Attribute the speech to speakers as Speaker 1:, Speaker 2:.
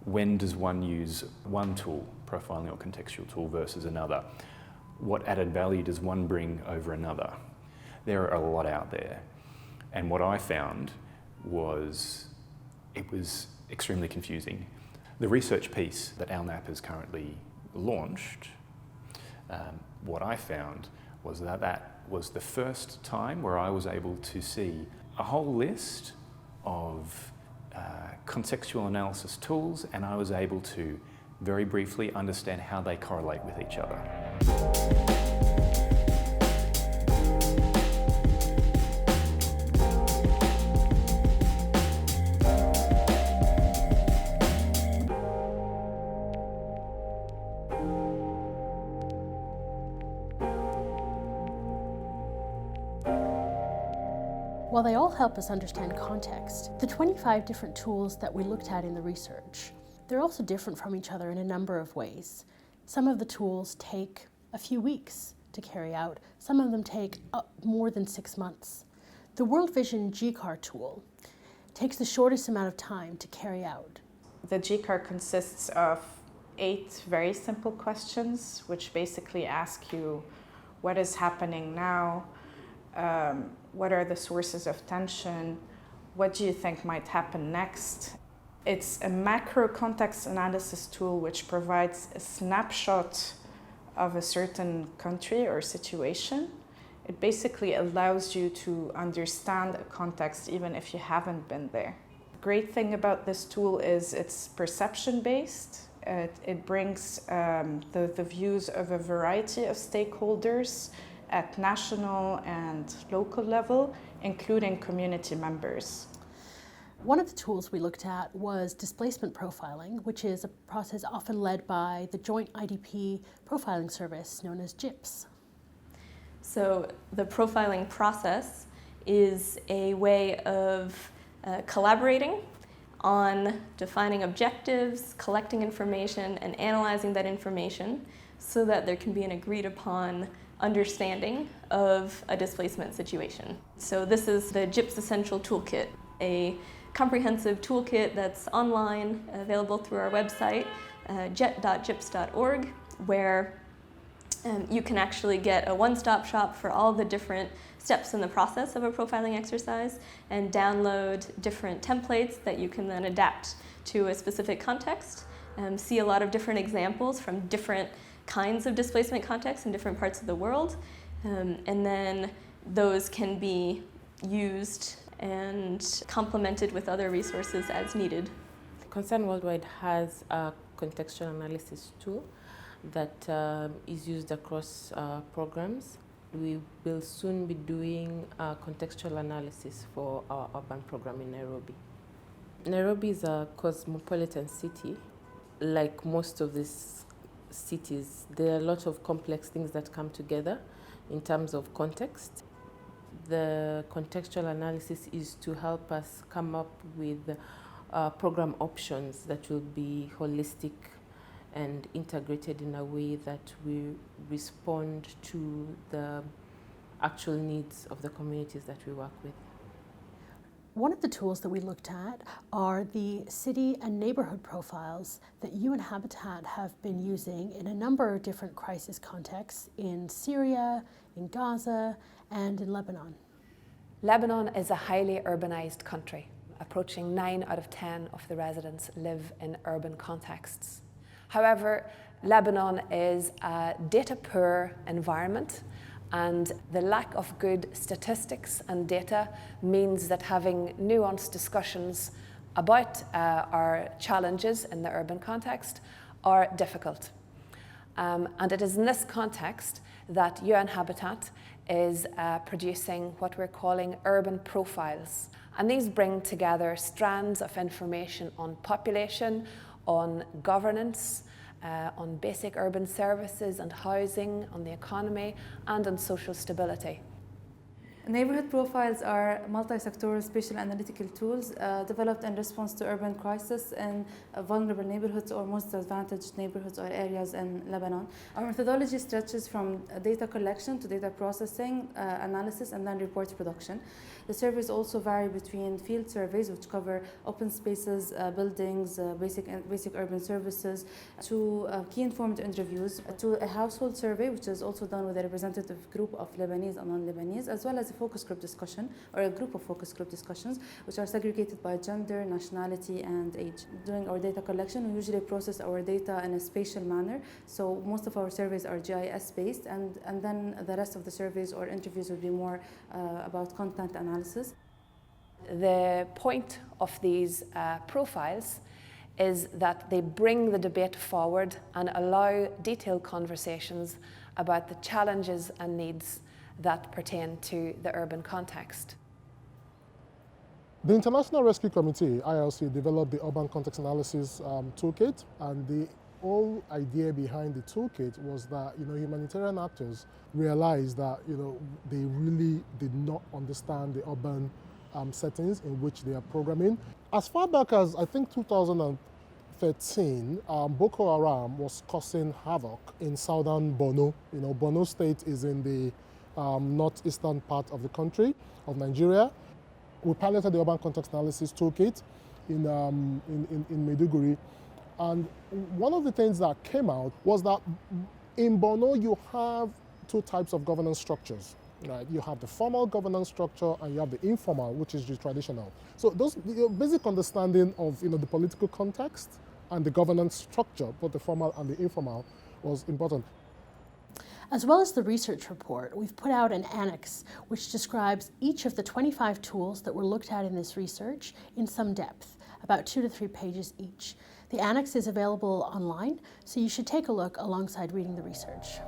Speaker 1: When does one use one tool, profiling or contextual tool, versus another? What added value does one bring over another? There are a lot out there. And what I found was it was extremely confusing. The research piece that ALNAP has currently launched, what I found was that was the first time where I was able to see a whole list of contextual analysis tools, and I was able to very briefly understand how they correlate with each other.
Speaker 2: While they all help us understand context, the 25 different tools that we looked at in the research, they're also different from each other in a number of ways. Some of the tools take a few weeks to carry out. Some of them take more than 6 months. The World Vision GCAR tool takes the shortest amount of time to carry out.
Speaker 3: The GCAR consists of 8 very simple questions, which basically ask you what is happening now, what are the sources of tension, what do you think might happen next. It's a macro context analysis tool which provides a snapshot of a certain country or situation. It basically allows you to understand a context even if you haven't been there. The great thing about this tool is it's perception-based. It brings the views of a variety of stakeholders at national and local level, including community members.
Speaker 2: One of the tools we looked at was displacement profiling, which is a process often led by the Joint IDP Profiling Service known as JIPS.
Speaker 4: So the profiling process is a way of collaborating on defining objectives, collecting information, and analyzing that information so that there can be an agreed upon understanding of a displacement situation. So this is the JIPS Essential Toolkit, a comprehensive toolkit that's online, available through our website, jet.jips.org, where you can actually get a one-stop shop for all the different steps in the process of a profiling exercise and download different templates that you can then adapt to a specific context, see a lot of different examples from different kinds of displacement contexts in different parts of the world, and then those can be used and complemented with other resources as needed.
Speaker 5: Concern Worldwide has a contextual analysis tool that is used across programs. We will soon be doing contextual analysis for our urban program in Nairobi. Nairobi is a cosmopolitan city. Like most of these cities, there are a lot of complex things that come together in terms of context. The contextual analysis is to help us come up with program options that will be holistic and integrated in a way that we respond to the actual needs of the communities that we work with.
Speaker 2: One of the tools that we looked at are the city and neighborhood profiles that UN Habitat have been using in a number of different crisis contexts in Syria, in Gaza, and in Lebanon.
Speaker 6: Lebanon is a highly urbanized country. Approaching 9 out of 10 of the residents live in urban contexts. However, Lebanon is a data-poor environment, and the lack of good statistics and data means that having nuanced discussions about our challenges in the urban context are difficult. And it is in this context that UN Habitat is producing what we're calling urban profiles. And these bring together strands of information on population, on governance, on basic urban services and housing, on the economy, and on social stability.
Speaker 7: Neighborhood profiles are multi-sectoral spatial analytical tools developed in response to urban crisis in vulnerable neighborhoods or most disadvantaged neighborhoods or areas in Lebanon. Our methodology stretches from data collection to data processing, analysis, and then report production. The surveys also vary between field surveys, which cover open spaces, buildings, basic urban services, to key informed interviews, to a household survey, which is also done with a representative group of Lebanese and non-Lebanese, as well as a focus group discussion, or a group of focus group discussions, which are segregated by gender, nationality, and age. During our data collection, we usually process our data in a spatial manner, so most of our surveys are GIS-based, and then the rest of the surveys or interviews will be more about content analysis.
Speaker 6: The point of these profiles is that they bring the debate forward and allow detailed conversations about the challenges and needs that pertain to the urban context.
Speaker 8: The International Rescue Committee, IRC, developed the Urban Context Analysis Toolkit, and the whole idea behind the toolkit was that humanitarian actors realized that they really did not understand the urban settings in which they are programming. As far back as I think 2013, Boko Haram was causing havoc in southern Borno. Borno State is in the northeastern part of the country, of Nigeria. We piloted the Urban Context Analysis Toolkit in Maiduguri. And one of the things that came out was that in Borno you have two types of governance structures. Right? You have the formal governance structure and you have the informal, which is the traditional. So those basic understanding of the political context and the governance structure, both the formal and the informal, was important.
Speaker 2: As well as the research report, we've put out an annex which describes each of the 25 tools that were looked at in this research in some depth, about 2 to 3 pages each. The annex is available online, so you should take a look alongside reading the research.